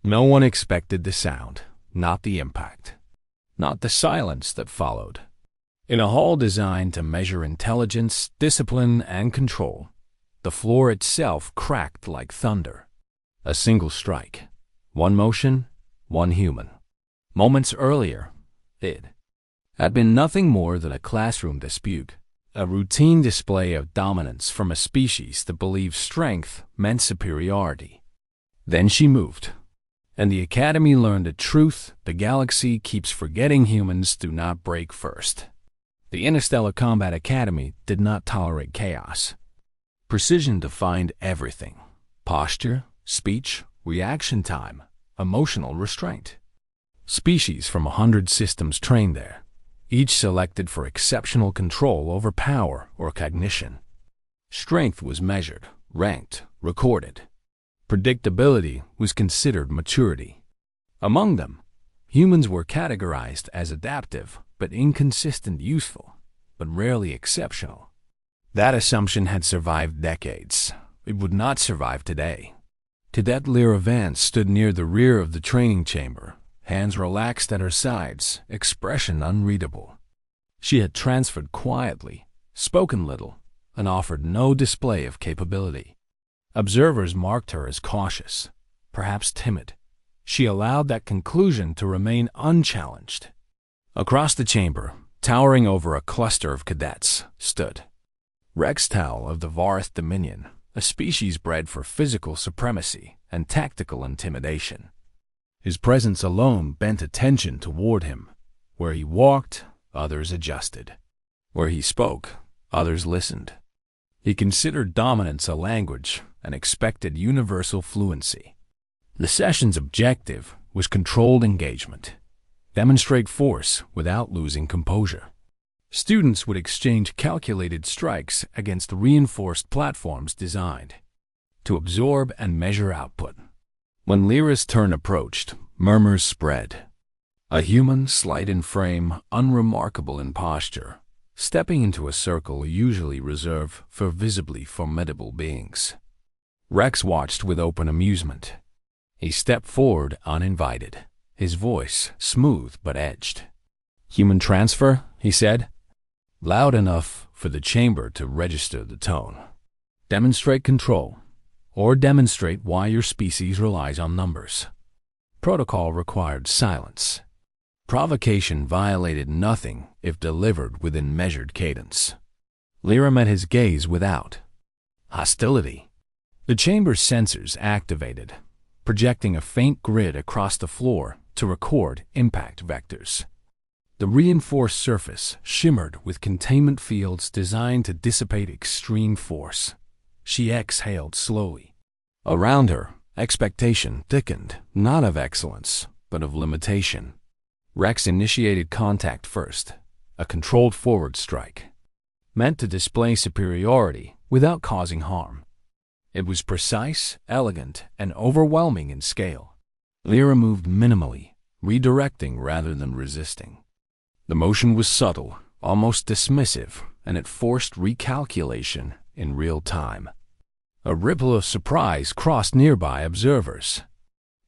No one expected the sound, not the impact, not the silence that followed. In a hall designed to measure intelligence, discipline, and control, the floor itself cracked like thunder. A single strike. One motion, one human. Moments earlier, it had been nothing more than a classroom dispute, a routine display of dominance from a species that believed strength meant superiority. Then she moved, and the Academy learned a truth the galaxy keeps forgetting: humans do not break first. The Interstellar Combat Academy did not tolerate chaos. Precision defined everything: posture, speech, reaction time, emotional restraint. Species from 100 systems trained there, each selected for exceptional control over power or cognition. Strength was measured, ranked, recorded. Predictability was considered maturity. Among them, humans were categorized as adaptive but inconsistent, useful but rarely exceptional. That assumption had survived decades. It would not survive today. Cadet Lyra Vance stood near the rear of the training chamber, hands relaxed at her sides, expression unreadable. She had transferred quietly, spoken little, and offered no display of capability. Observers marked her as cautious, perhaps timid. She allowed that conclusion to remain unchallenged. Across the chamber, towering over a cluster of cadets, stood Rex Tal of the Varth Dominion, a species bred for physical supremacy and tactical intimidation. His presence alone bent attention toward him. Where he walked, others adjusted. Where he spoke, others listened. He considered dominance a language and expected universal fluency. The session's objective was controlled engagement. Demonstrate force without losing composure. Students would exchange calculated strikes against reinforced platforms designed to absorb and measure output. When Lyra's turn approached, murmurs spread. A human, slight in frame, unremarkable in posture, stepping into a circle usually reserved for visibly formidable beings. Rex watched with open amusement. He stepped forward uninvited, his voice smooth but edged. "Human transfer," he said, loud enough for the chamber to register the tone. "Demonstrate control, or demonstrate why your species relies on numbers." Protocol required silence. Provocation violated nothing if delivered within measured cadence. Lyra met his gaze without hostility. The chamber's sensors activated, projecting a faint grid across the floor to record impact vectors. The reinforced surface shimmered with containment fields designed to dissipate extreme force. She exhaled slowly. Around her, expectation thickened, not of excellence, but of limitation. Rex initiated contact first, a controlled forward strike, meant to display superiority without causing harm. It was precise, elegant, and overwhelming in scale. Lyra moved minimally, redirecting rather than resisting. The motion was subtle, almost dismissive, and it forced recalculation in real time. A ripple of surprise crossed nearby observers.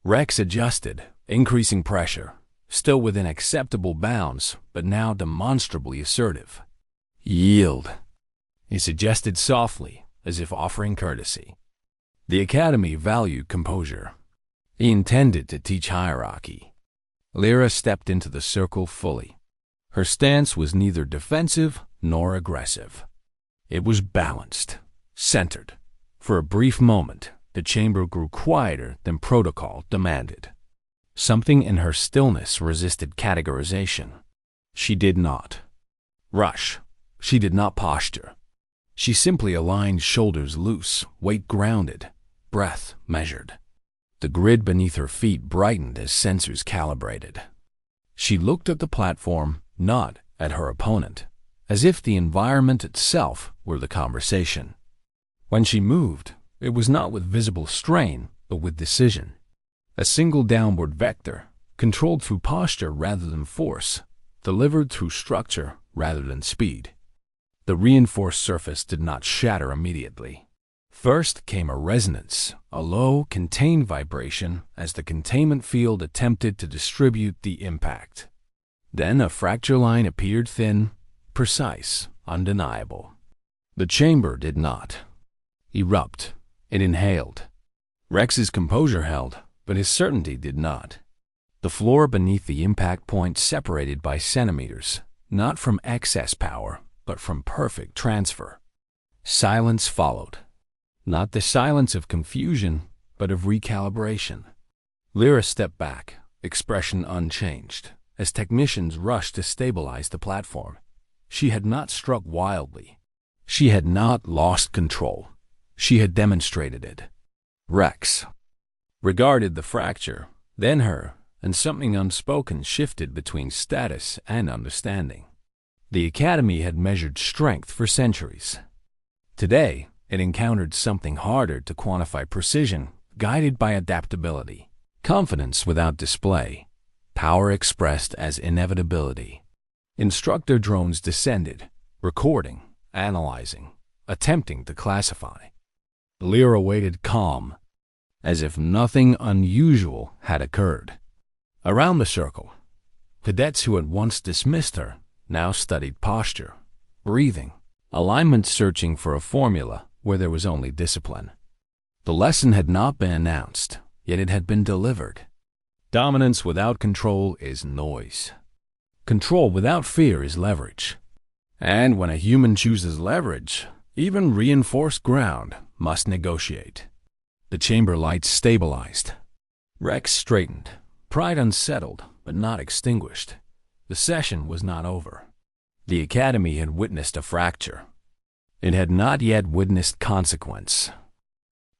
Rex adjusted, increasing pressure, still within acceptable bounds, but now demonstrably assertive. "Yield," he suggested softly, as if offering courtesy. The Academy valued composure. He intended to teach hierarchy. Lyra stepped into the circle fully. Her stance was neither defensive nor aggressive. It was balanced, centered. For a brief moment, the chamber grew quieter than protocol demanded. Something in her stillness resisted categorization. She did not rush. She did not posture. She simply aligned shoulders loose, weight grounded, breath measured. The grid beneath her feet brightened as sensors calibrated. She looked at the platform, not at her opponent, as if the environment itself were the conversation. When she moved, it was not with visible strain, but with decision. A single downward vector, controlled through posture rather than force, delivered through structure rather than speed. The reinforced surface did not shatter immediately. First came a resonance, a low, contained vibration as the containment field attempted to distribute the impact. Then a fracture line appeared, thin, precise, undeniable. The chamber did not erupt. It inhaled. Rex's composure held, but his certainty did not. The floor beneath the impact point separated by centimeters, not from excess power, but from perfect transfer. Silence followed. Not the silence of confusion, but of recalibration. Lyra stepped back, expression unchanged, as technicians rushed to stabilize the platform. She had not struck wildly. She had not lost control. She had demonstrated it. Rex regarded the fracture, then her, and something unspoken shifted between status and understanding. The Academy had measured strength for centuries. Today, it encountered something harder to quantify: precision, guided by adaptability, confidence without display, power expressed as inevitability. Instructor drones descended, recording, analyzing, attempting to classify. Lyra waited calm, as if nothing unusual had occurred. Around the circle, cadets who had once dismissed her now studied posture, breathing, alignment, searching for a formula where there was only discipline. The lesson had not been announced, yet it had been delivered. Dominance without control is noise. Control without fear is leverage. And when a human chooses leverage, even reinforced ground must negotiate. The chamber lights stabilized. Rex straightened, pride unsettled but not extinguished. The session was not over. The Academy had witnessed a fracture. It had not yet witnessed consequence.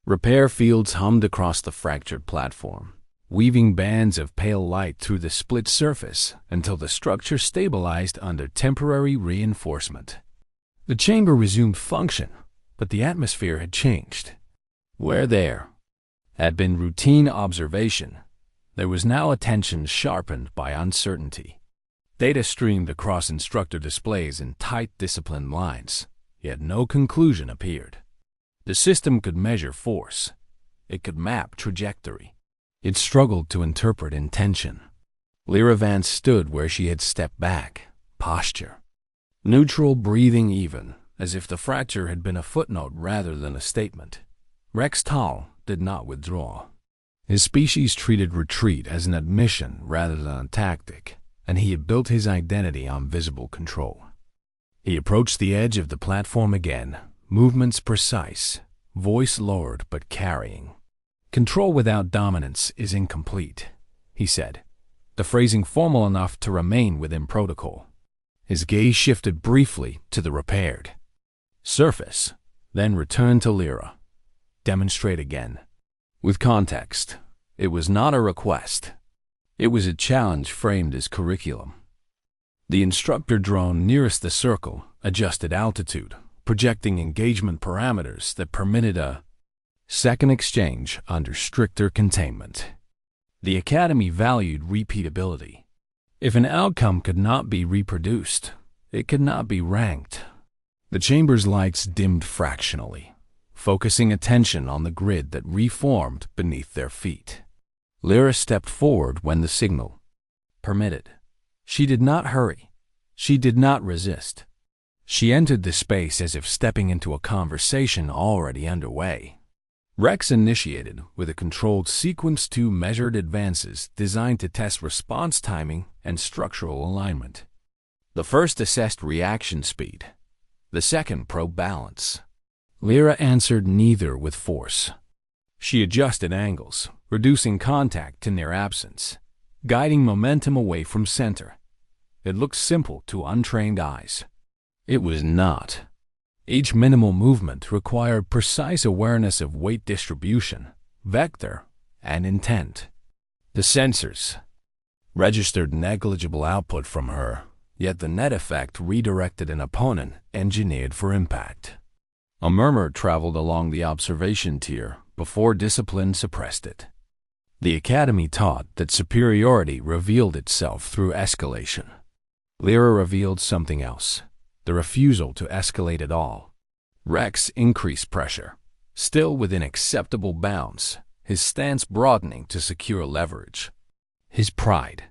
Repair fields hummed across the fractured platform, weaving bands of pale light through the split surface until the structure stabilized under temporary reinforcement. The chamber resumed function, but the atmosphere had changed. Where there had been routine observation, there was now attention sharpened by uncertainty. Data streamed across instructor displays in tight, disciplined lines, yet no conclusion appeared. The system could measure force. It could map trajectory. It struggled to interpret intention. Lyra Vance stood where she had stepped back, posture neutral, breathing even, as if the fracture had been a footnote rather than a statement. Rex Tal did not withdraw. His species treated retreat as an admission rather than a tactic, and he had built his identity on visible control. He approached the edge of the platform again, movements precise, voice lowered but carrying. "Control without dominance is incomplete," he said, the phrasing formal enough to remain within protocol. His gaze shifted briefly to the repaired surface, then returned to Lyra. "Demonstrate again." With context, it was not a request. It was a challenge framed as curriculum. The instructor drone nearest the circle adjusted altitude, projecting engagement parameters that permitted a second exchange under stricter containment. The Academy valued repeatability. If an outcome could not be reproduced, it could not be ranked. The chamber's lights dimmed fractionally, focusing attention on the grid that reformed beneath their feet. Lyra stepped forward when the signal permitted. She did not hurry. She did not resist. She entered the space as if stepping into a conversation already underway. Rex initiated with a controlled sequence, 2 measured advances designed to test response timing and structural alignment. The first assessed reaction speed. The second probed balance. Lyra answered neither with force. She adjusted angles, reducing contact to near absence, guiding momentum away from center. It looked simple to untrained eyes. It was not. Each minimal movement required precise awareness of weight distribution, vector, and intent. The sensors registered negligible output from her, yet the net effect redirected an opponent engineered for impact. A murmur traveled along the observation tier before discipline suppressed it. The Academy taught that superiority revealed itself through escalation. Lyra revealed something else, the refusal to escalate at all. Rex increased pressure, still within acceptable bounds, his stance broadening to secure leverage. His pride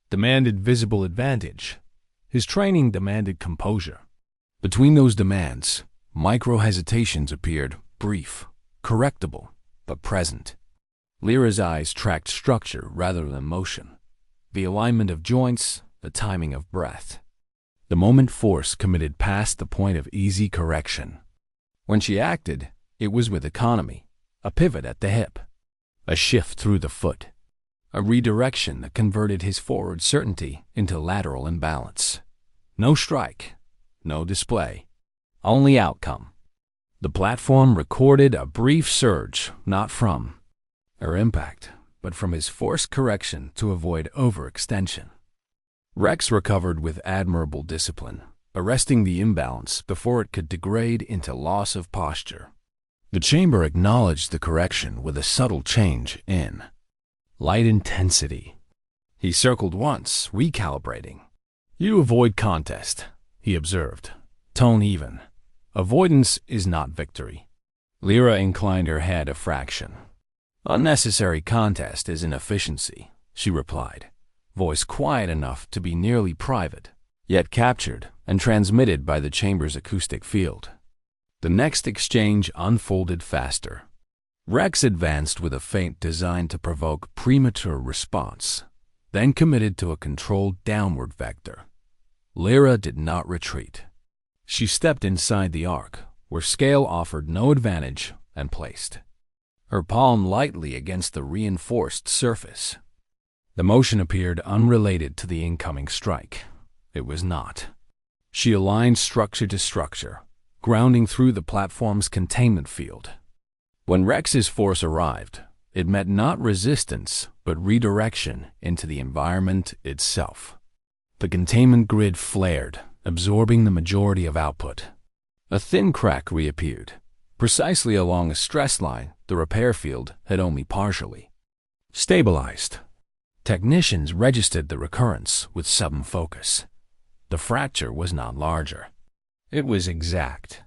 demanded visible advantage. His training demanded composure. Between those demands, micro-hesitations appeared, brief, correctable, but present. Lyra's eyes tracked structure rather than motion, the alignment of joints, the timing of breath. The moment force committed past the point of easy correction. When she acted, it was with economy, a pivot at the hip, a shift through the foot, a redirection that converted his forward certainty into lateral imbalance. No strike, no display, only outcome. The platform recorded a brief surge, not from her impact, but from his forced correction to avoid overextension. Rex recovered with admirable discipline, arresting the imbalance before it could degrade into loss of posture. The chamber acknowledged the correction with a subtle change in light intensity. He circled once, recalibrating. "You avoid contest," he observed, tone even. "Avoidance is not victory." Lyra inclined her head a fraction. "Unnecessary contest is inefficiency," she replied, voice quiet enough to be nearly private, yet captured and transmitted by the chamber's acoustic field. The next exchange unfolded faster. Rex advanced with a feint designed to provoke premature response, then committed to a controlled downward vector. Lyra did not retreat. She stepped inside the arc, where scale offered no advantage, and placed her palm lightly against the reinforced surface. The motion appeared unrelated to the incoming strike. It was not. She aligned structure to structure, grounding through the platform's containment field. When Rex's force arrived, it met not resistance, but redirection into the environment itself. The containment grid flared, absorbing the majority of output. A thin crack reappeared, precisely along a stress line the repair field had only partially stabilized. Technicians registered the recurrence with sudden focus. The fracture was not larger. It was exact.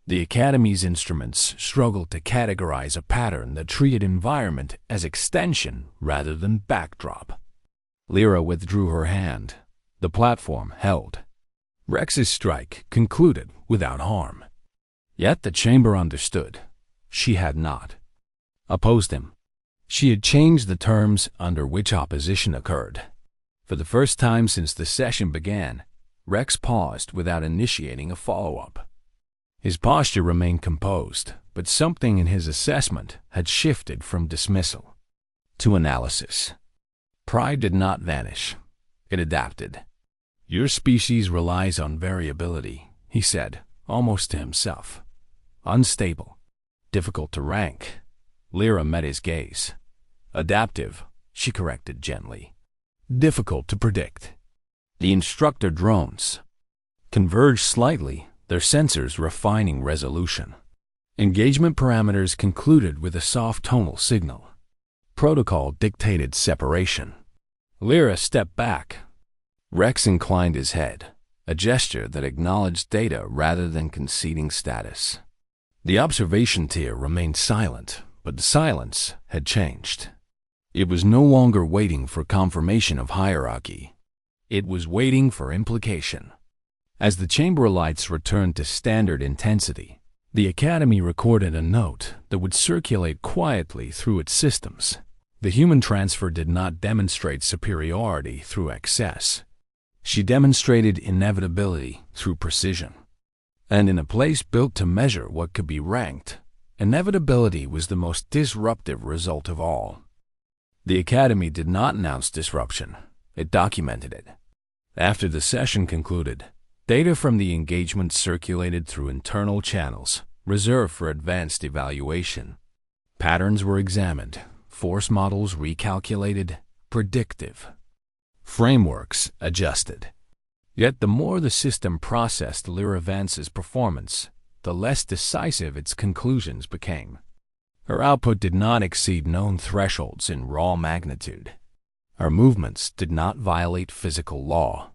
The Academy's instruments struggled to categorize a pattern that treated environment as extension rather than backdrop. Lyra withdrew her hand. The platform held. Rex's strike concluded without harm. Yet the chamber understood. She had not opposed him. She had changed the terms under which opposition occurred. For the first time since the session began, Rex paused without initiating a follow-up. His posture remained composed, but something in his assessment had shifted from dismissal to analysis. Pride did not vanish. It adapted. "Your species relies on variability," he said, almost to himself. "Unstable. Difficult to rank." Lyra met his gaze. "Adaptive," she corrected gently. "Difficult to predict." The instructor drones converged slightly, their sensors refining resolution. Engagement parameters concluded with a soft tonal signal. Protocol dictated separation. Lyra stepped back. Rex inclined his head, a gesture that acknowledged data rather than conceding status. The observation tier remained silent, but the silence had changed. It was no longer waiting for confirmation of hierarchy. It was waiting for implication. As the chamber lights returned to standard intensity, the Academy recorded a note that would circulate quietly through its systems. The human transfer did not demonstrate superiority through excess. She demonstrated inevitability through precision. And in a place built to measure what could be ranked, inevitability was the most disruptive result of all. The Academy did not announce disruption. It documented it. After the session concluded, data from the engagement circulated through internal channels, reserved for advanced evaluation. Patterns were examined, force models recalculated, predictive frameworks adjusted. Yet the more the system processed Lyra Vance's performance, the less decisive its conclusions became. Her output did not exceed known thresholds in raw magnitude. Her movements did not violate physical law.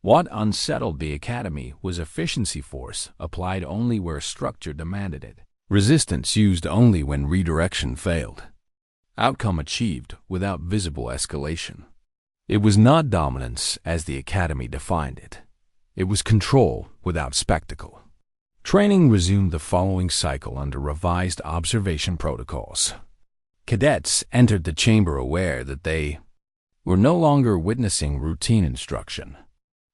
What unsettled the Academy was efficiency force applied only where structure demanded it. Resistance used only when redirection failed. Outcome achieved without visible escalation. It was not dominance as the Academy defined it. It was control without spectacle. Training resumed the following cycle under revised observation protocols. Cadets entered the chamber aware that they were no longer witnessing routine instruction.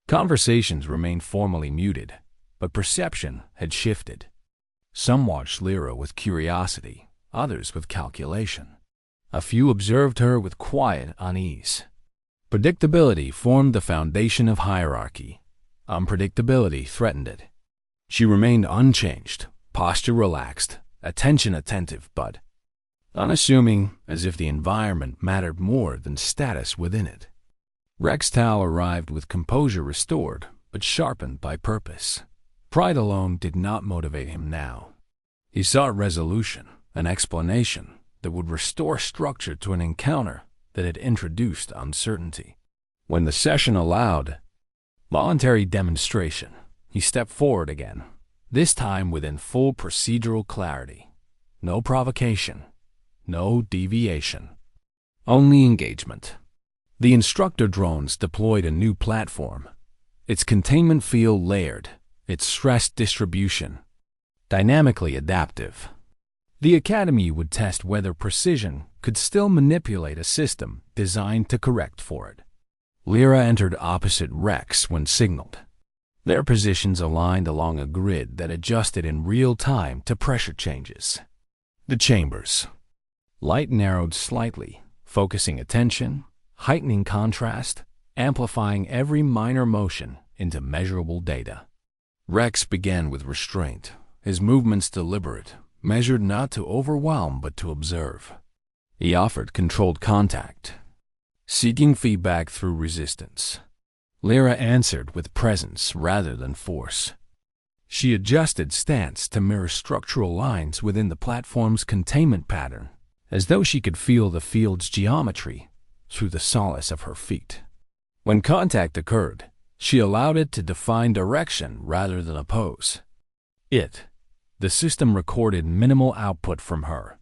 Conversations remained formally muted, but perception had shifted. Some watched Lyra with curiosity, others with calculation. A few observed her with quiet unease. Predictability formed the foundation of hierarchy. Unpredictability threatened it. She remained unchanged, posture relaxed, attention attentive, but unassuming, as if the environment mattered more than status within it. Rex Tal arrived with composure restored, but sharpened by purpose. Pride alone did not motivate him now. He sought resolution, an explanation that would restore structure to an encounter that had introduced uncertainty. When the session allowed voluntary demonstration, he stepped forward again, this time within full procedural clarity. No provocation, no deviation, only engagement. The instructor drones deployed a new platform, its containment field layered, its stress distribution dynamically adaptive. The Academy would test whether precision could still manipulate a system designed to correct for it. Lyra entered opposite Rex when signaled. Their positions aligned along a grid that adjusted in real time to pressure changes. The chambers. Light narrowed slightly, focusing attention, heightening contrast, amplifying every minor motion into measurable data. Rex began with restraint, his movements deliberate, measured not to overwhelm but to observe. He offered controlled contact, seeking feedback through resistance. Lyra answered with presence rather than force. She adjusted stance to mirror structural lines within the platform's containment pattern, as though she could feel the field's geometry through the solace of her feet. When contact occurred, she allowed it to define direction rather than oppose. The system recorded minimal output from her.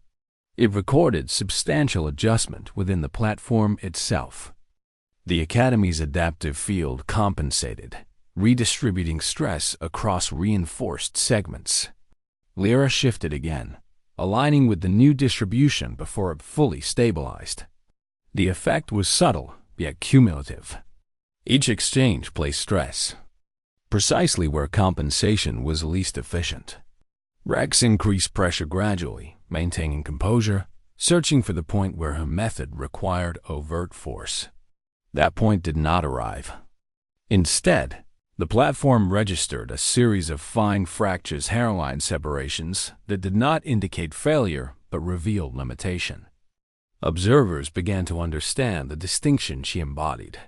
It recorded substantial adjustment within the platform itself. The Academy's adaptive field compensated, redistributing stress across reinforced segments. Lyra shifted again, aligning with the new distribution before it fully stabilized. The effect was subtle, yet cumulative. Each exchange placed stress precisely where compensation was least efficient. Rex increased pressure gradually, maintaining composure, searching for the point where her method required overt force. That point did not arrive. Instead, the platform registered a series of fine fractures, hairline separations that did not indicate failure but revealed limitation. Observers began to understand the distinction she embodied.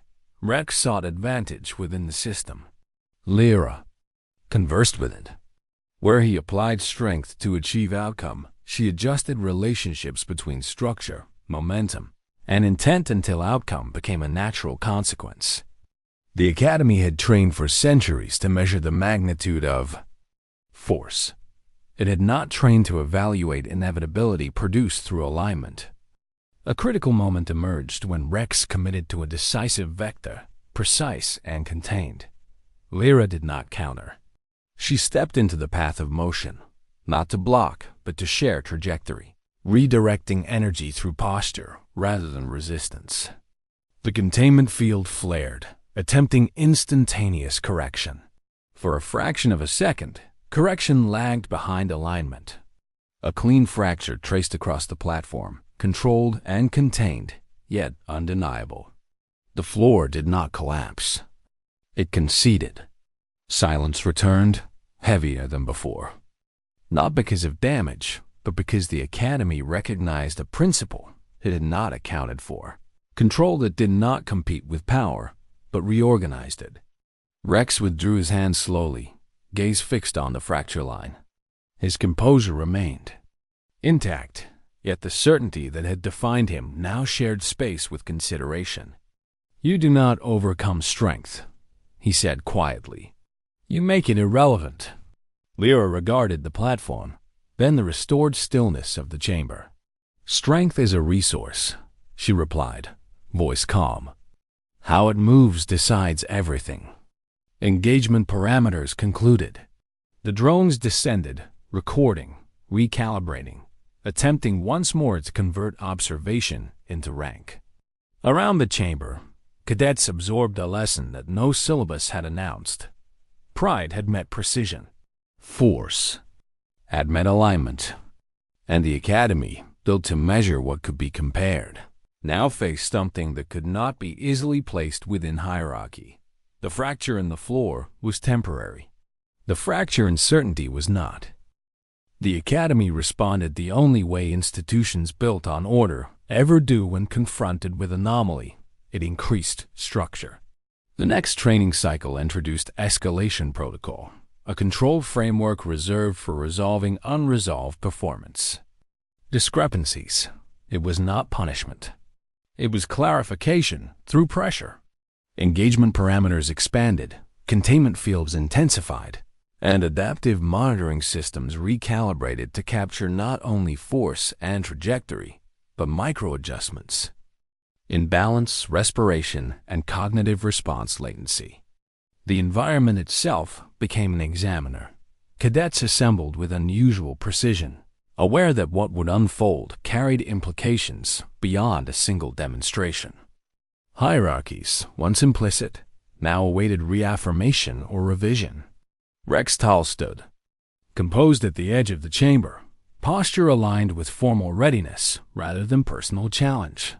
Rex sought advantage within the system. Lyra conversed with it. Where he applied strength to achieve outcome, she adjusted relationships between structure, momentum, and intent until outcome became a natural consequence. The Academy had trained for centuries to measure the magnitude of force. It had not trained to evaluate inevitability produced through alignment. A critical moment emerged when Rex committed to a decisive vector, precise and contained. Lyra did not counter. She stepped into the path of motion, not to block, but to share trajectory, redirecting energy through posture rather than resistance. The containment field flared, attempting instantaneous correction. For a fraction of a second, correction lagged behind alignment. A clean fracture traced across the platform, controlled and contained, yet undeniable. The floor did not collapse. It conceded. Silence returned, heavier than before. Not because of damage, but because the Academy recognized a principle it had not accounted for. Control that did not compete with power, but reorganized it. Rex withdrew his hand slowly, gaze fixed on the fracture line. His composure remained intact, yet the certainty that had defined him now shared space with consideration. "You do not overcome strength," he said quietly. "You make it irrelevant." Lyra regarded the platform, then the restored stillness of the chamber. "Strength is a resource," she replied, voice calm. "How it moves decides everything." Engagement parameters concluded. The drones descended, recording, recalibrating, attempting once more to convert observation into rank. Around the chamber, cadets absorbed a lesson that no syllabus had announced. Pride had met precision. Force had met alignment. And the academy, built to measure what could be compared, now faced something that could not be easily placed within hierarchy. The fracture in the floor was temporary. The fracture in certainty was not. The academy responded the only way institutions built on order ever do when confronted with anomaly. It increased structure. The next training cycle introduced escalation protocol, a control framework reserved for resolving unresolved performance discrepancies. It was not punishment. It was clarification through pressure. Engagement parameters expanded, containment fields intensified, and adaptive monitoring systems recalibrated to capture not only force and trajectory, but micro-adjustments in balance, respiration, and cognitive response latency. The environment itself became an examiner. Cadets assembled with unusual precision, aware that what would unfold carried implications beyond a single demonstration. Hierarchies, once implicit, now awaited reaffirmation or revision. Rex Tal stood, composed at the edge of the chamber, posture aligned with formal readiness rather than personal challenge.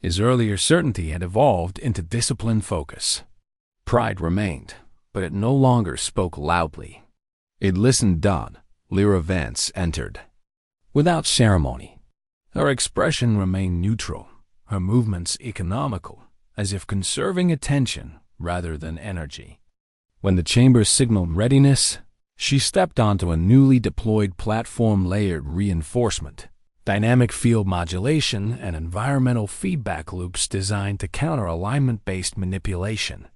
His earlier certainty had evolved into disciplined focus. Pride remained, but it no longer spoke loudly. It listened. Lyra Vance entered. Without ceremony, her expression remained neutral, her movements economical, as if conserving attention rather than energy. When the chamber signaled readiness, she stepped onto a newly deployed platform-layered reinforcement, dynamic field modulation, and environmental feedback loops designed to counter alignment-based manipulation.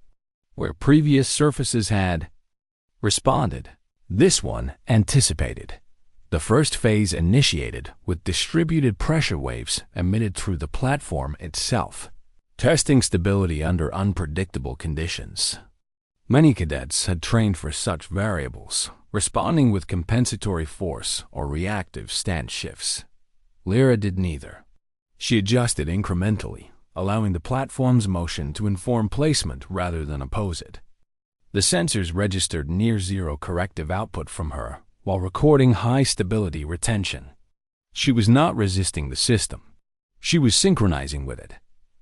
Where previous surfaces had responded, this one anticipated. The first phase initiated with distributed pressure waves emitted through the platform itself, testing stability under unpredictable conditions. Many cadets had trained for such variables, responding with compensatory force or reactive stance shifts. Lyra did neither. She adjusted incrementally, allowing the platform's motion to inform placement rather than oppose it. The sensors registered near-zero corrective output from her while recording high-stability retention. She was not resisting the system. She was synchronizing with it.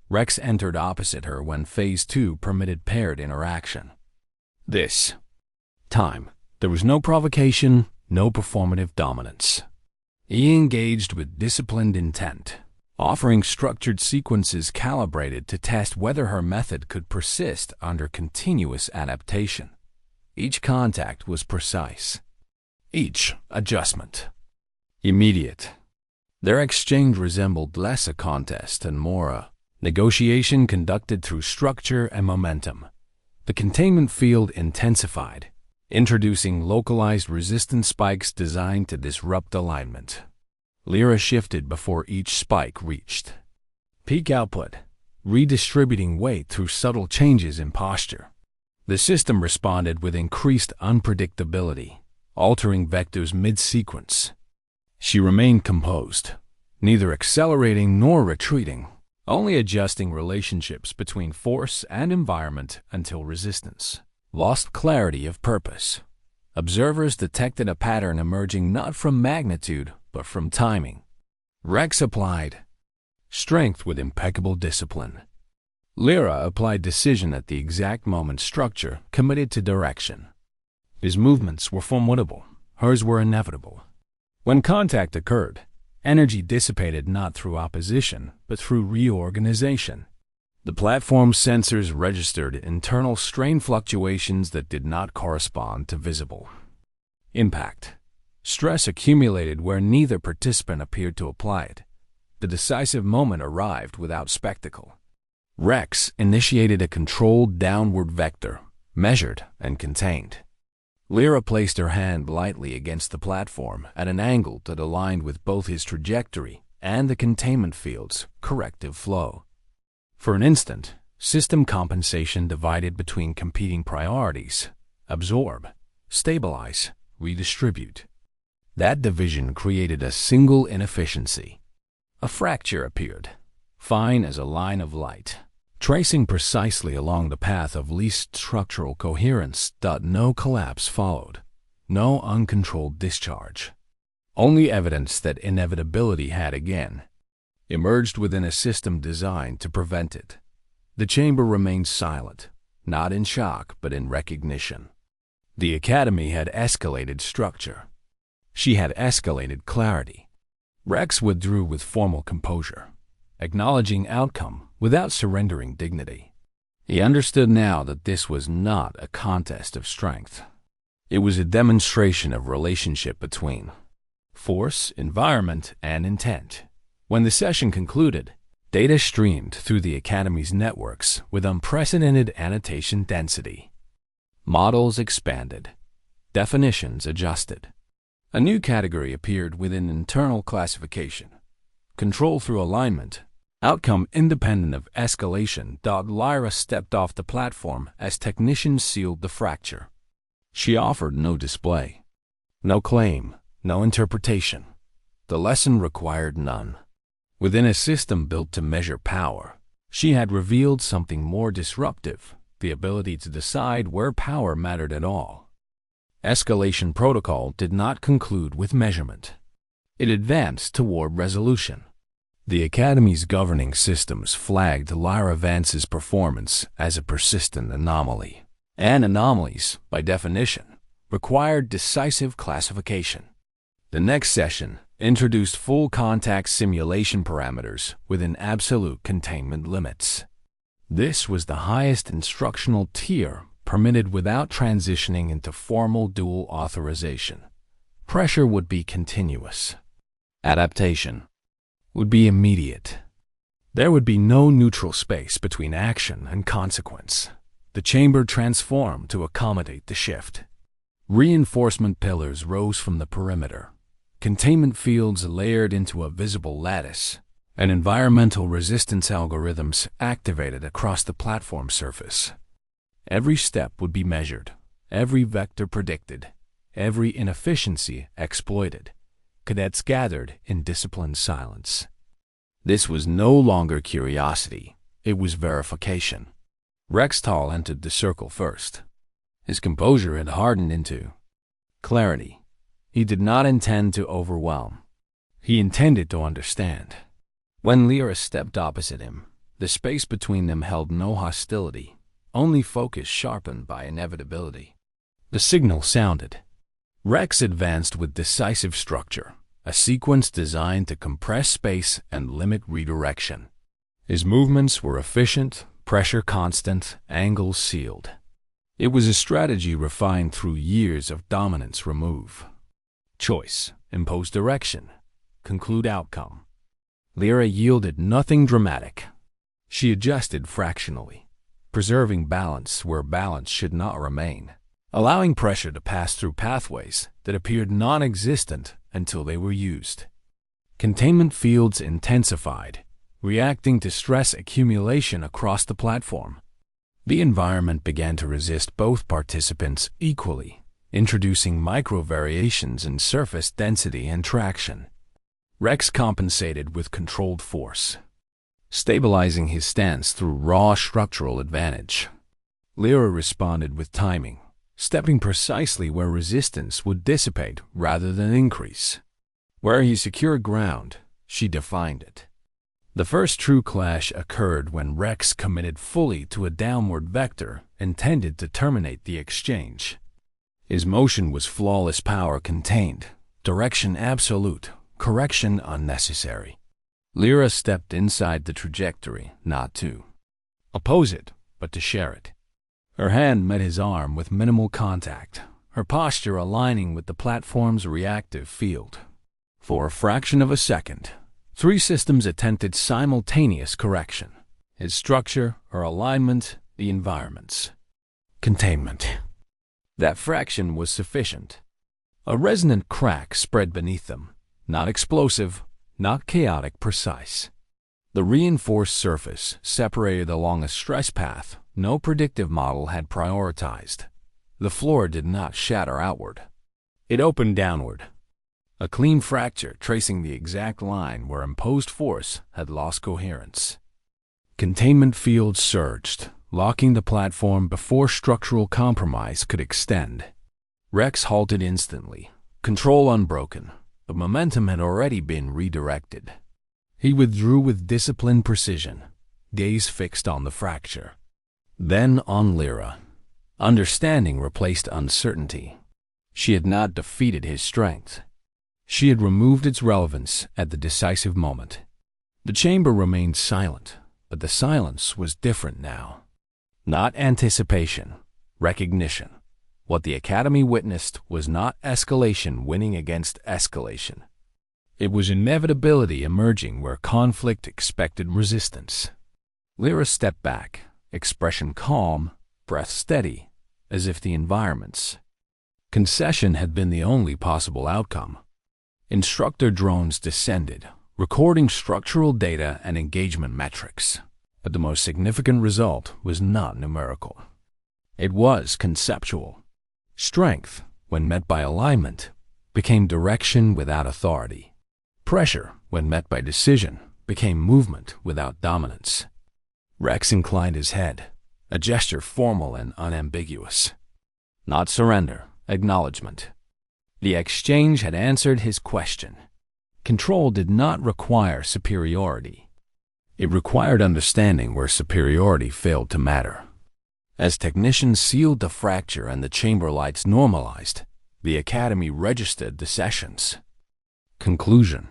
Rex entered opposite her when Phase 2 permitted paired interaction. This time, there was no provocation, no performative dominance. He engaged with disciplined intent, offering structured sequences calibrated to test whether her method could persist under continuous adaptation. Each contact was precise. Each adjustment immediate. Their exchange resembled less a contest and more a negotiation conducted through structure and momentum. The containment field intensified, introducing localized resistance spikes designed to disrupt alignment. Lyra shifted before each spike reached peak output, redistributing weight through subtle changes in posture. The system responded with increased unpredictability, altering vectors mid-sequence. She remained composed, neither accelerating nor retreating, only adjusting relationships between force and environment until resistance lost clarity of purpose. Observers detected a pattern emerging not from magnitude, but from timing. Rex applied strength with impeccable discipline. Lyra applied decision at the exact moment, structure committed to direction. His movements were formidable, hers were inevitable. When contact occurred, energy dissipated not through opposition, but through reorganization. The platform's sensors registered internal strain fluctuations that did not correspond to visible impact. Stress accumulated where neither participant appeared to apply it. The decisive moment arrived without spectacle. Rex initiated a controlled downward vector, measured and contained. Lyra placed her hand lightly against the platform at an angle that aligned with both his trajectory and the containment field's corrective flow. For an instant, system compensation divided between competing priorities: absorb, stabilize, redistribute. That division created a single inefficiency. A fracture appeared, fine as a line of light, tracing precisely along the path of least structural coherence. No collapse followed, no uncontrolled discharge. Only evidence that inevitability had again emerged within a system designed to prevent it. The chamber remained silent, not in shock but in recognition. The Academy had escalated structure. She had escalated clarity. Rex withdrew with formal composure, acknowledging outcome without surrendering dignity. He understood now that this was not a contest of strength. It was a demonstration of relationship between force, environment, and intent. When the session concluded, data streamed through the Academy's networks with unprecedented annotation density. Models expanded, definitions adjusted. A new category appeared within internal classification: control through alignment, outcome independent of escalation. Lyra stepped off the platform as technicians sealed the fracture. She offered no display, no claim, no interpretation. The lesson required none. Within a system built to measure power, she had revealed something more disruptive: the ability to decide where power mattered at all. Escalation protocol did not conclude with measurement. It advanced toward resolution. The Academy's governing systems flagged Lyra Vance's performance as a persistent anomaly, and anomalies, by definition, required decisive classification. The next session introduced full contact simulation parameters within absolute containment limits. This was the highest instructional tier permitted without transitioning into formal dual authorization. Pressure would be continuous. Adaptation would be immediate. There would be no neutral space between action and consequence. The chamber transformed to accommodate the shift. Reinforcement pillars rose from the perimeter. Containment fields layered into a visible lattice, and environmental resistance algorithms activated across the platform surface. Every step would be measured, every vector predicted, every inefficiency exploited. Cadets gathered in disciplined silence. This was no longer curiosity, it was verification. Rex Tall entered the circle first. His composure had hardened into clarity. He did not intend to overwhelm. He intended to understand. When Lyra stepped opposite him, the space between them held no hostility, only focus sharpened by inevitability. The signal sounded. Rex advanced with decisive structure, a sequence designed to compress space and limit redirection. His movements were efficient, pressure constant, angles sealed. It was a strategy refined through years of dominance remove. Choice, impose direction, conclude outcome. Lyra yielded nothing dramatic. She adjusted fractionally, preserving balance where balance should not remain, allowing pressure to pass through pathways that appeared non-existent until they were used. Containment fields intensified, reacting to stress accumulation across the platform. The environment began to resist both participants equally, introducing micro-variations in surface density and traction. Rex compensated with controlled force, stabilizing his stance through raw structural advantage. Lyra responded with timing, stepping precisely where resistance would dissipate rather than increase. Where he secured ground, she defined it. The first true clash occurred when Rex committed fully to a downward vector intended to terminate the exchange. His motion was flawless, power contained, direction absolute, correction unnecessary. Lyra stepped inside the trajectory, not to oppose it, but to share it. Her hand met his arm with minimal contact, her posture aligning with the platform's reactive field. For a fraction of a second, three systems attempted simultaneous correction: his structure, her alignment, the environment's containment. That fraction was sufficient. A resonant crack spread beneath them, not explosive, not chaotic, precise. The reinforced surface separated along a stress path no predictive model had prioritized. The floor did not shatter outward. It opened downward. A clean fracture tracing the exact line where imposed force had lost coherence. Containment fields surged, locking the platform before structural compromise could extend. Rex halted instantly, control unbroken. The momentum had already been redirected. He withdrew with disciplined precision, gaze fixed on the fracture. Then on Lyra. Understanding replaced uncertainty. She had not defeated his strength. She had removed its relevance at the decisive moment. The chamber remained silent, but the silence was different now. Not anticipation, recognition. What the Academy witnessed was not escalation winning against escalation. It was inevitability emerging where conflict expected resistance. Lyra stepped back, expression calm, breath steady, as if the environment's concession had been the only possible outcome. Instructor drones descended, recording structural data and engagement metrics. But the most significant result was not numerical. It was conceptual. Strength, when met by alignment, became direction without authority. Pressure, when met by decision, became movement without dominance. Rex inclined his head, a gesture formal and unambiguous. Not surrender, acknowledgement. The exchange had answered his question. Control did not require superiority. It required understanding where superiority failed to matter. As technicians sealed the fracture and the chamber lights normalized, the Academy registered the sessions. Conclusion: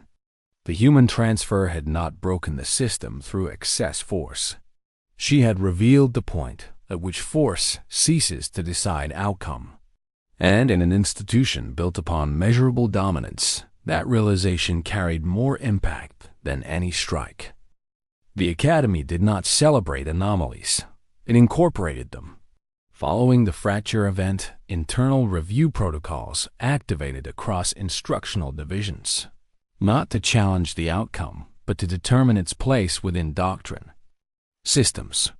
the human transfer had not broken the system through excess force. She had revealed the point at which force ceases to decide outcome. And in an institution built upon measurable dominance, that realization carried more impact than any strike. The Academy did not celebrate anomalies. It incorporated them. Following the fracture event, internal review protocols activated across instructional divisions, not to challenge the outcome, but to determine its place within doctrine. Systems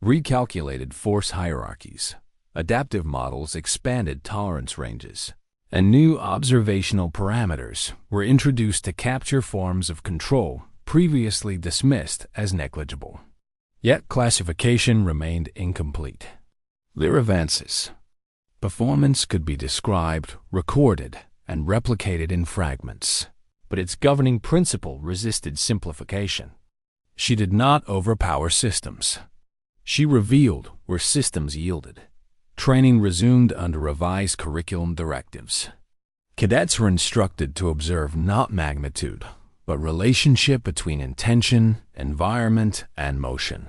recalculated force hierarchies. Adaptive models expanded tolerance ranges, and new observational parameters were introduced to capture forms of control previously dismissed as negligible. Yet classification remained incomplete. Their advances. Performance could be described, recorded, and replicated in fragments, but its governing principle resisted simplification. She did not overpower systems. She revealed where systems yielded. Training resumed under revised curriculum directives. Cadets were instructed to observe not magnitude, but relationship between intention, environment, and motion.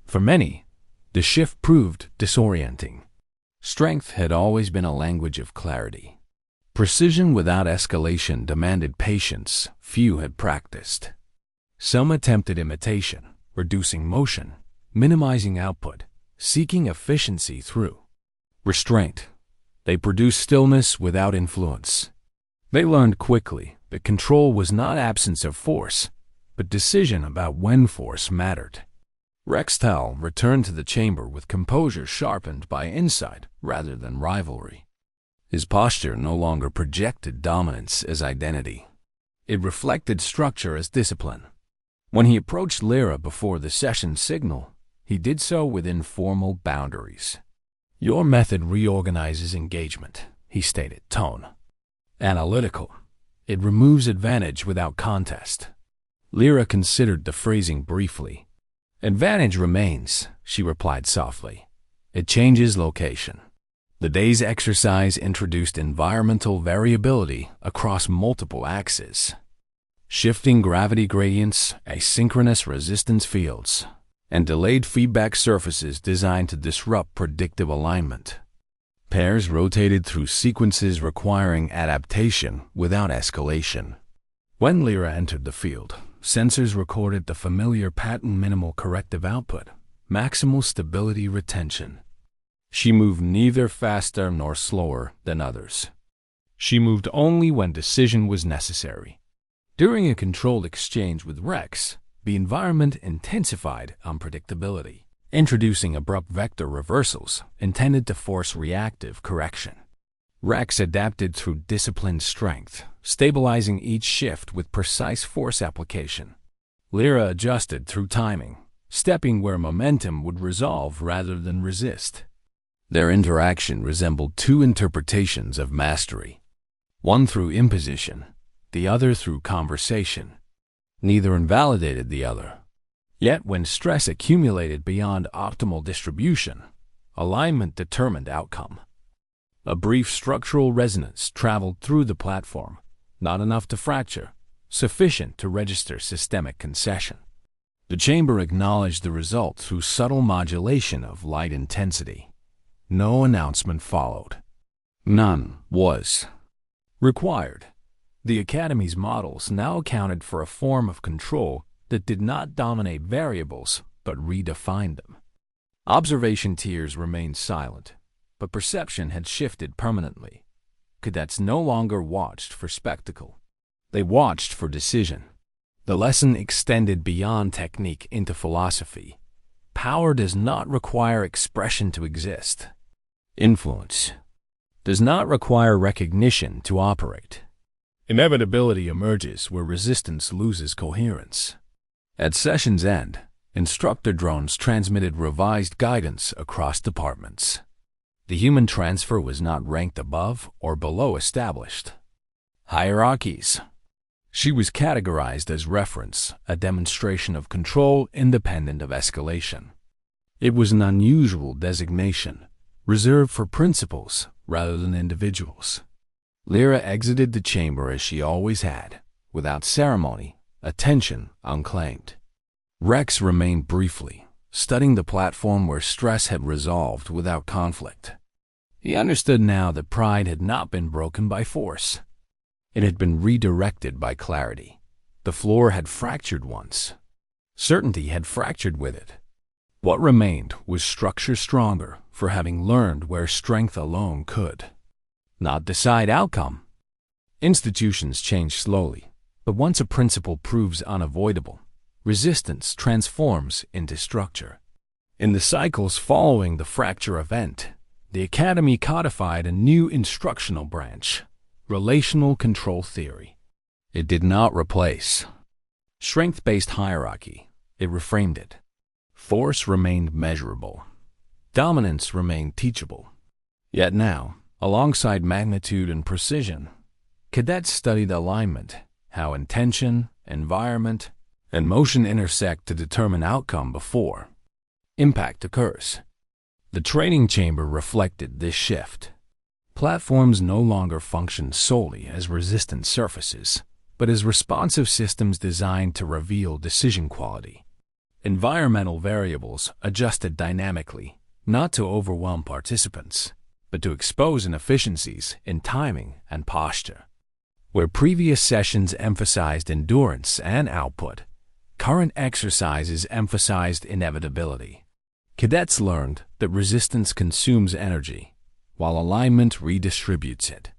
For many, the shift proved disorienting. Strength had always been a language of clarity. Precision without escalation demanded patience few had practiced. Some attempted imitation, reducing motion, minimizing output, seeking efficiency through restraint. They produced stillness without influence. They learned quickly that control was not absence of force, but decision about when force mattered. Rextal returned to the chamber with composure sharpened by insight rather than rivalry. His posture no longer projected dominance as identity. It reflected structure as discipline. When he approached Lyra before the session signal, he did so within formal boundaries. "Your method reorganizes engagement," he stated, tone analytical. "It removes advantage without contest." Lyra considered the phrasing briefly. "Advantage remains," she replied softly. "It changes location." The day's exercise introduced environmental variability across multiple axes. Shifting gravity gradients, asynchronous resistance fields, and delayed feedback surfaces designed to disrupt predictive alignment. Pairs rotated through sequences requiring adaptation without escalation. When Lyra entered the field, sensors recorded the familiar pattern: minimal corrective output, maximal stability retention. She moved neither faster nor slower than others. She moved only when decision was necessary. During a controlled exchange with Rex, the environment intensified unpredictability, introducing abrupt vector reversals intended to force reactive correction. Rex adapted through disciplined strength, stabilizing each shift with precise force application. Lyra adjusted through timing, stepping where momentum would resolve rather than resist. Their interaction resembled two interpretations of mastery, one through imposition, the other through conversation. Neither invalidated the other. Yet when stress accumulated beyond optimal distribution, alignment determined outcome. A brief structural resonance traveled through the platform, not enough to fracture, sufficient to register systemic concession. The chamber acknowledged the result through subtle modulation of light intensity. No announcement followed. None was required. The Academy's models now accounted for a form of control that did not dominate variables but redefined them. Observation tiers remained silent, but perception had shifted permanently. Cadets no longer watched for spectacle. They watched for decision. The lesson extended beyond technique into philosophy. Power does not require expression to exist. Influence does not require recognition to operate. Inevitability emerges where resistance loses coherence. At session's end, instructor drones transmitted revised guidance across departments. The human transfer was not ranked above or below established hierarchies. She was categorized as reference, a demonstration of control independent of escalation. It was an unusual designation, reserved for principals rather than individuals. Lyra exited the chamber as she always had, without ceremony, attention unclaimed. Rex remained briefly, studying the platform where stress had resolved without conflict. He understood now that pride had not been broken by force. It had been redirected by clarity. The floor had fractured once. Certainty had fractured with it. What remained was structure stronger for having learned where strength alone could not decide outcome. Institutions change slowly, but once a principle proves unavoidable, resistance transforms into structure. In the cycles following the fracture event, the Academy codified a new instructional branch, relational control theory. It did not replace strength-based hierarchy. It reframed it. Force remained measurable. Dominance remained teachable. Yet now, alongside magnitude and precision, cadets studied alignment, how intention, environment, and motion intersect to determine outcome before impact occurs. The training chamber reflected this shift. Platforms no longer functioned solely as resistant surfaces, but as responsive systems designed to reveal decision quality. Environmental variables adjusted dynamically, not to overwhelm participants, but to expose inefficiencies in timing and posture. Where previous sessions emphasized endurance and output, current exercises emphasized inevitability. Cadets learned that resistance consumes energy, while alignment redistributes it.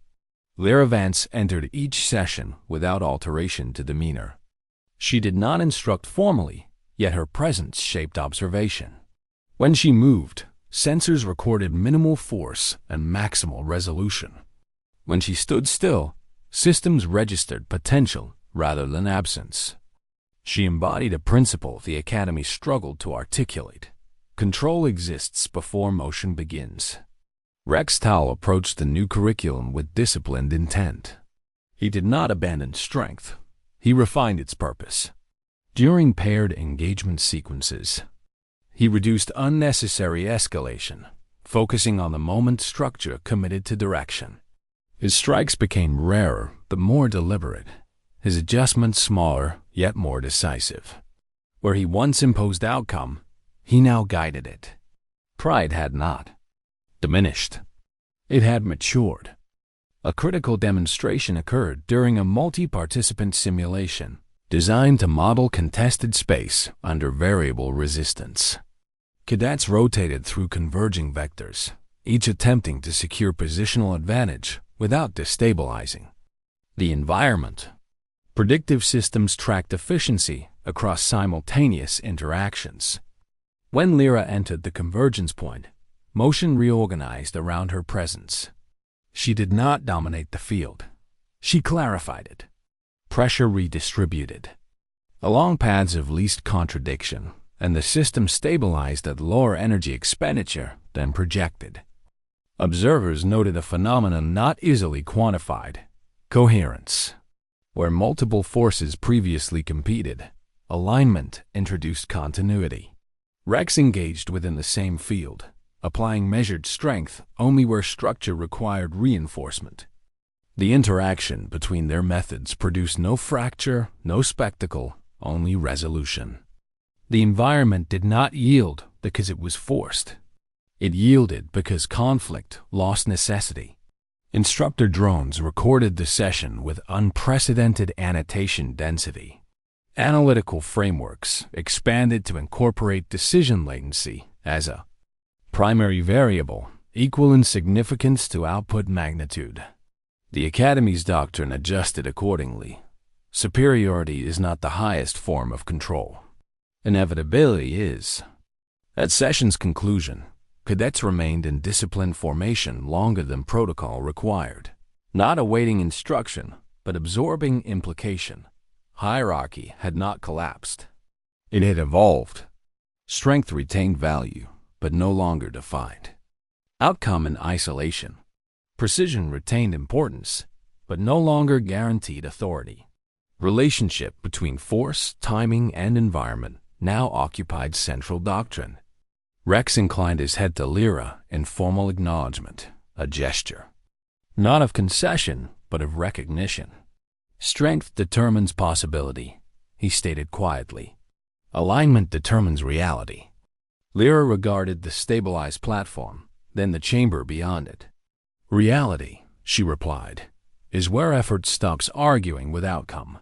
Lyra Vance entered each session without alteration to demeanor. She did not instruct formally, yet her presence shaped observation. When she moved, sensors recorded minimal force and maximal resolution. When she stood still, systems registered potential rather than absence. She embodied a principle the Academy struggled to articulate. Control exists before motion begins. Rex Tal approached the new curriculum with disciplined intent. He did not abandon strength. He refined its purpose. During paired engagement sequences, he reduced unnecessary escalation, focusing on the moment structure committed to direction. His strikes became rarer but more deliberate, his adjustments smaller yet more decisive. Where he once imposed outcome, he now guided it. Pride had not diminished. It had matured. A critical demonstration occurred during a multi-participant simulation designed to model contested space under variable resistance. Cadets rotated through converging vectors, each attempting to secure positional advantage without destabilizing the environment. Predictive systems tracked efficiency across simultaneous interactions. When Lyra entered the convergence point, motion reorganized around her presence. She did not dominate the field. She clarified it. Pressure redistributed along paths of least contradiction, and the system stabilized at lower energy expenditure than projected. Observers noted a phenomenon not easily quantified: coherence. Where multiple forces previously competed, alignment introduced continuity. Rex engaged within the same field, applying measured strength only where structure required reinforcement. The interaction between their methods produced no fracture, no spectacle, only resolution. The environment did not yield because it was forced. It yielded because conflict lost necessity. Instructor drones recorded the session with unprecedented annotation density. Analytical frameworks expanded to incorporate decision latency as a primary variable, equal in significance to output magnitude. The Academy's doctrine adjusted accordingly. Superiority is not the highest form of control. Inevitability is. At session's conclusion, cadets remained in discipline formation longer than protocol required, not awaiting instruction, but absorbing implication. Hierarchy had not collapsed. It had evolved. Strength retained value, but no longer defined outcome in isolation. Precision retained importance, but no longer guaranteed authority. Relationship between force, timing, and environment now occupied central doctrine. Rex inclined his head to Lyra in formal acknowledgement, a gesture, not of concession, but of recognition. Strength determines possibility, he stated quietly. Alignment determines reality. Lyra regarded the stabilized platform, then the chamber beyond it. Reality, she replied, is where effort stops arguing with outcome.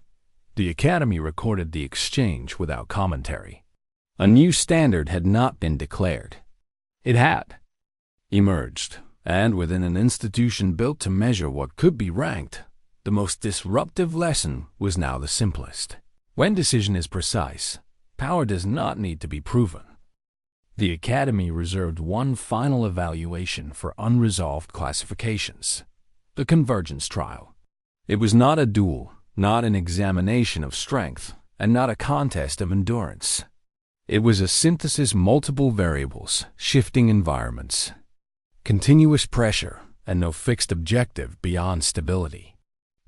The Academy recorded the exchange without commentary. A new standard had not been declared. It had emerged, and within an institution built to measure what could be ranked, the most disruptive lesson was now the simplest. When decision is precise, power does not need to be proven. The Academy reserved one final evaluation for unresolved classifications: the convergence trial. It was not a duel, not an examination of strength, and not a contest of endurance. It was a synthesis of multiple variables, shifting environments, continuous pressure, and no fixed objective beyond stability.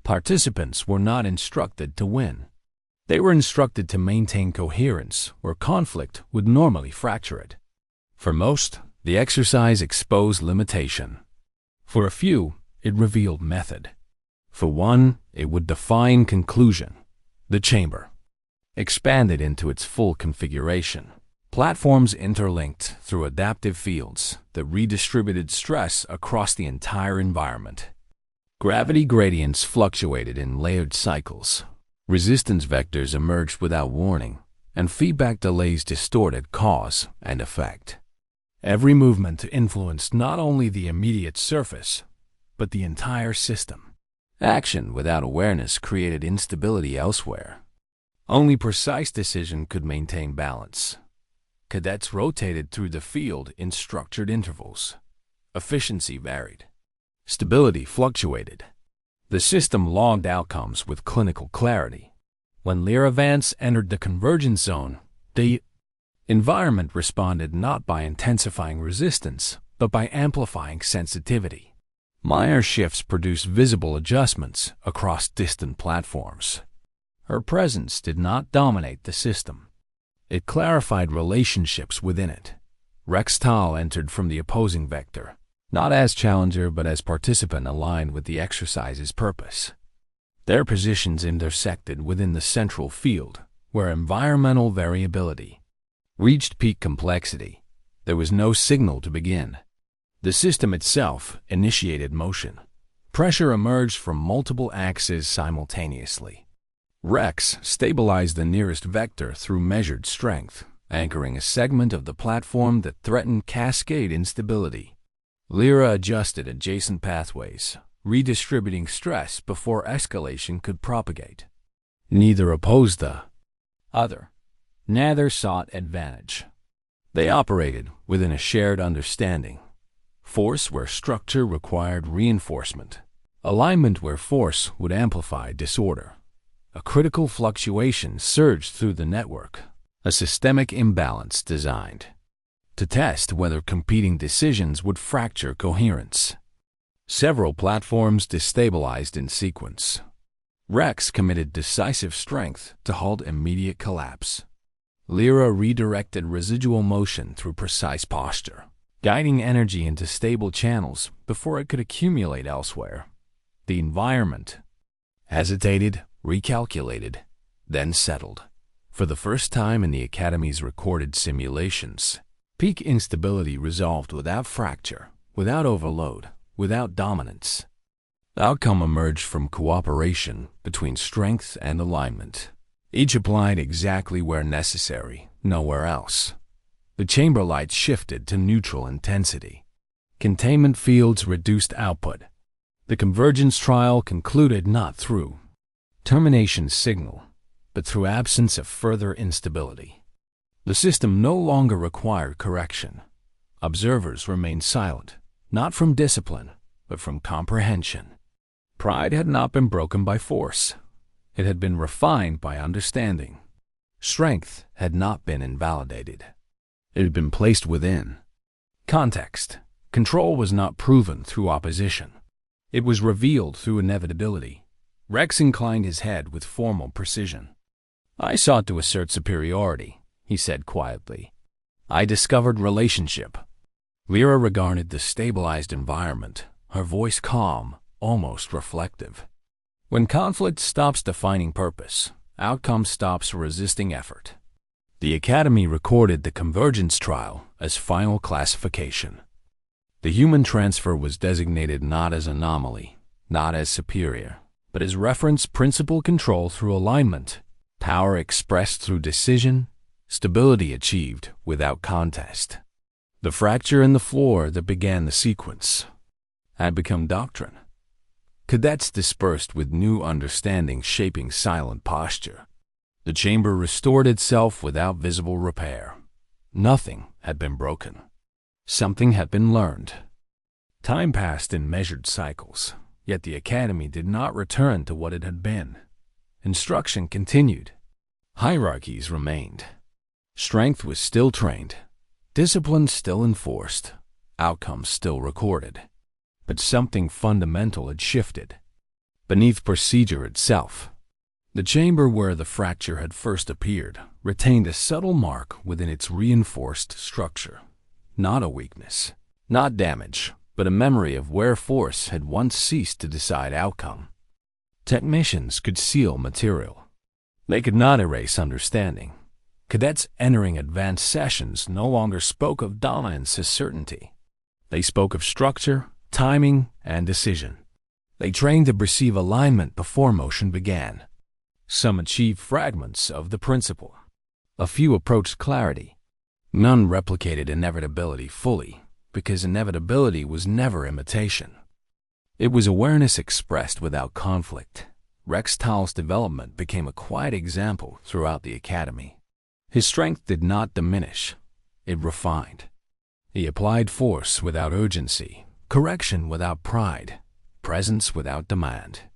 Participants were not instructed to win. They were instructed to maintain coherence where conflict would normally fracture it. For most, the exercise exposed limitation. For a few, it revealed method. For one, it would define conclusion. The chamber expanded into its full configuration. Platforms interlinked through adaptive fields that redistributed stress across the entire environment. Gravity gradients fluctuated in layered cycles. Resistance vectors emerged without warning, and feedback delays distorted cause and effect. Every movement influenced not only the immediate surface, but the entire system. Action without awareness created instability elsewhere. Only precise decision could maintain balance. Cadets rotated through the field in structured intervals. Efficiency varied. Stability fluctuated. The system logged outcomes with clinical clarity. When Lyra Vance entered the convergence zone, the environment responded not by intensifying resistance, but by amplifying sensitivity. Minor shifts produced visible adjustments across distant platforms. Her presence did not dominate the system. It clarified relationships within it. Rex Tal entered from the opposing vector, not as challenger but as participant aligned with the exercise's purpose. Their positions intersected within the central field, where environmental variability reached peak complexity. There was no signal to begin. The system itself initiated motion. Pressure emerged from multiple axes simultaneously. Rex stabilized the nearest vector through measured strength, anchoring a segment of the platform that threatened cascade instability. Lyra adjusted adjacent pathways, redistributing stress before escalation could propagate. Neither opposed the other. Neither sought advantage. They operated within a shared understanding. Force where structure required reinforcement. Alignment where force would amplify disorder. A critical fluctuation surged through the network. A systemic imbalance designed to test whether competing decisions would fracture coherence. Several platforms destabilized in sequence. Rex committed decisive strength to halt immediate collapse. Lyra redirected residual motion through precise posture, guiding energy into stable channels before it could accumulate elsewhere. The environment hesitated, recalculated, then settled. For the first time in the Academy's recorded simulations, peak instability resolved without fracture, without overload, without dominance. The outcome emerged from cooperation between strength and alignment, each applied exactly where necessary, nowhere else. The chamber lights shifted to neutral intensity. Containment fields reduced output. The convergence trial concluded not through termination signal, but through absence of further instability. The system no longer required correction. Observers remained silent, not from discipline, but from comprehension. Pride had not been broken by force. It had been refined by understanding. Strength had not been invalidated. It had been placed within context. Control was not proven through opposition. It was revealed through inevitability. Rex inclined his head with formal precision. "I sought to assert superiority," he said quietly. "I discovered relationship." Lyra regarded the stabilized environment, her voice calm, almost reflective. When conflict stops defining purpose, outcome stops resisting effort. The Academy recorded the convergence trial as final classification. The human transfer was designated not as anomaly, not as superior, but as reference principle control through alignment, power expressed through decision, stability achieved without contest. The fracture in the floor that began the sequence had become doctrine. Cadets dispersed with new understanding shaping silent posture. The chamber restored itself without visible repair. Nothing had been broken. Something had been learned. Time passed in measured cycles, yet the Academy did not return to what it had been. Instruction continued. Hierarchies remained. Strength was still trained. Discipline still enforced. Outcomes still recorded. But something fundamental had shifted. Beneath procedure itself, the chamber where the fracture had first appeared retained a subtle mark within its reinforced structure. Not a weakness, not damage, but a memory of where force had once ceased to decide outcome. Technicians could seal material. They could not erase understanding. Cadets entering advanced sessions no longer spoke of dominance as certainty. They spoke of structure, timing, and decision. They trained to perceive alignment before motion began. Some achieved fragments of the principle. A few approached clarity. None replicated inevitability fully, because inevitability was never imitation. It was awareness expressed without conflict. Rex Tal's development became a quiet example throughout the Academy. His strength did not diminish. It refined. He applied force without urgency, correction without pride, presence without demand.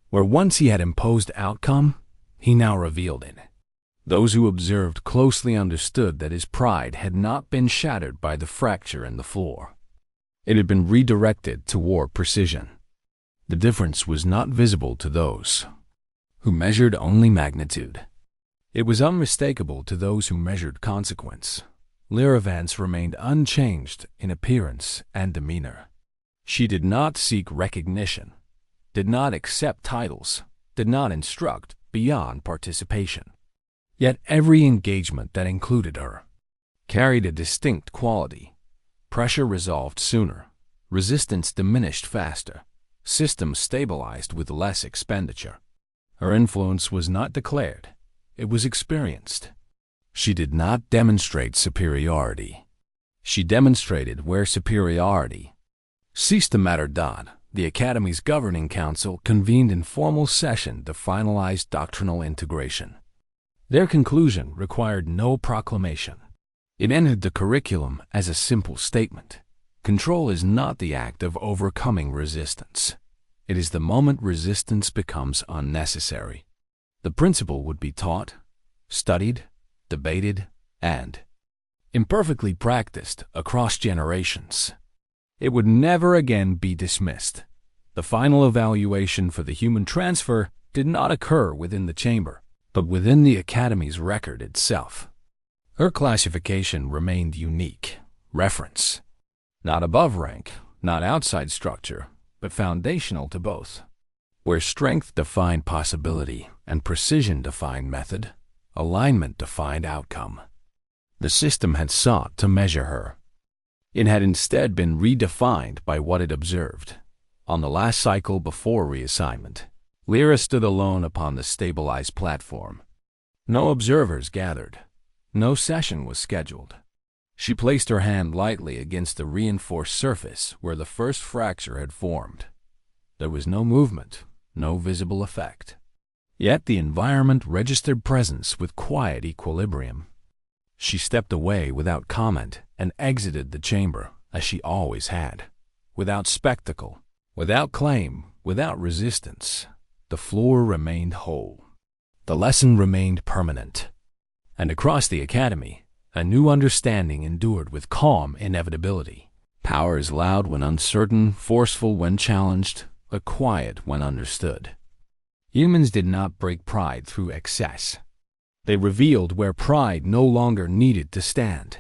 Where once he had imposed outcome, he now revealed it. Those who observed closely understood that his pride had not been shattered by the fracture in the floor. It had been redirected toward precision. The difference was not visible to those who measured only magnitude. It was unmistakable to those who measured consequence. Lyra Vance remained unchanged in appearance and demeanor. She did not seek recognition, did not accept titles, did not instruct beyond participation. Yet every engagement that included her carried a distinct quality. Pressure resolved sooner, resistance diminished faster, systems stabilized with less expenditure. Her influence was not declared, it was experienced. She did not demonstrate superiority. She demonstrated where superiority Ceased the matter done, the Academy's governing council convened in formal session to finalize doctrinal integration. Their conclusion required no proclamation. It entered the curriculum as a simple statement. Control is not the act of overcoming resistance. It is the moment resistance becomes unnecessary. The principle would be taught, studied, debated, and imperfectly practiced across generations. It would never again be dismissed. The final evaluation for the human transfer did not occur within the chamber, but within the Academy's record itself. Her classification remained unique, reference. Not above rank, not outside structure, but foundational to both. Where strength defined possibility and precision defined method, alignment defined outcome. The system had sought to measure her. It had instead been redefined by what it observed. On the last cycle before reassignment, Lyra stood alone upon the stabilized platform. No observers gathered. No session was scheduled. She placed her hand lightly against the reinforced surface where the first fracture had formed. There was no movement, no visible effect. Yet the environment registered presence with quiet equilibrium. She stepped away without comment and exited the chamber, as she always had. Without spectacle, without claim, without resistance, the floor remained whole. The lesson remained permanent. And across the Academy, a new understanding endured with calm inevitability. Power is loud when uncertain, forceful when challenged, but quiet when understood. Humans did not break pride through excess. They revealed where pride no longer needed to stand.